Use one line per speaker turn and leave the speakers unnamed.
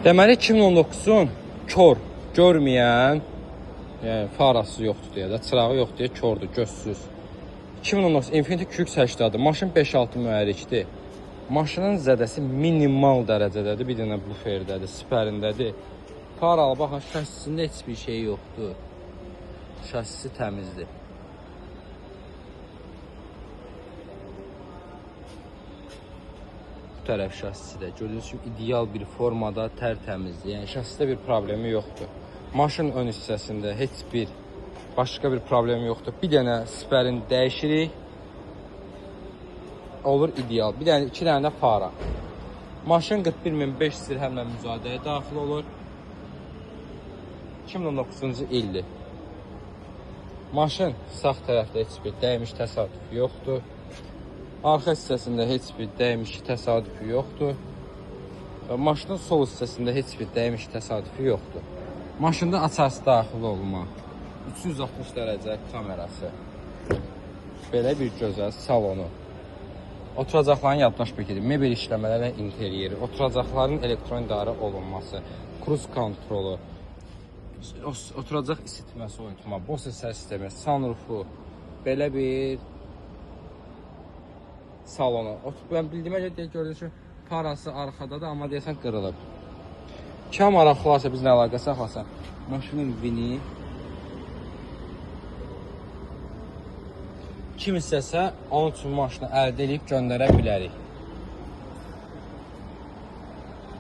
Deməli 2019-un kör, görməyən, yəni farası yoxdur deyə də, çırağı yoxdur deyə kördür, gözsüz. 2019 Infiniti QX80-dir. Maşın 5.6 mühərrikdir. Maşının zədəsi minimal dərəcədədir. Bir dənə buferdədir, sipərindədir. Faralı baxın, şasisində heç bir şey yoxdur. Şasisi təmizdir. Bu tərəf şasisi də gördüyünüz kimi ideal bir formada, tərtəmizdir. Yəni şasisdə bir problemi yoxdur. Maşın ön hissəsində heç bir başqa bir problemi yoxdur. Bir dənə siperin dəyişirik. Olur ideal. Bir dənə, iki dənə də fara. Maşın 41.500 dirhəmlə müzadəyə daxil olur. 2019-cu ildir. Maşın sağ tərəfdə heç bir dəymiş təsadüfi yoxdur. Arxa hissəsində heç bir dəymiş təsadüfi yoxdur. Və maşının sol hissəsində heç bir dəymiş təsadüfi yoxdur. Maşında açarsı daxil olma, 360 dərəcə kamerası, belə bir gözəl salonu, oturacaqların yaddaş paketi, mebel işləmələrlə interyeri, oturacaqların elektron idarə olunması, kruz kontrolu, oturacaq isitmə, soyutma, Bose səs sistemi, sunrufu, belə bir salonu. Ben bildiyimə görə gördüyünüz ki, parası arxadadır, amma deyəsən qırılıb. Kim maraqlılarsa bizlə əlaqə saxlasa, maşının vini kim istəsə onun üçün maşını əldə edib göndərə bilərik.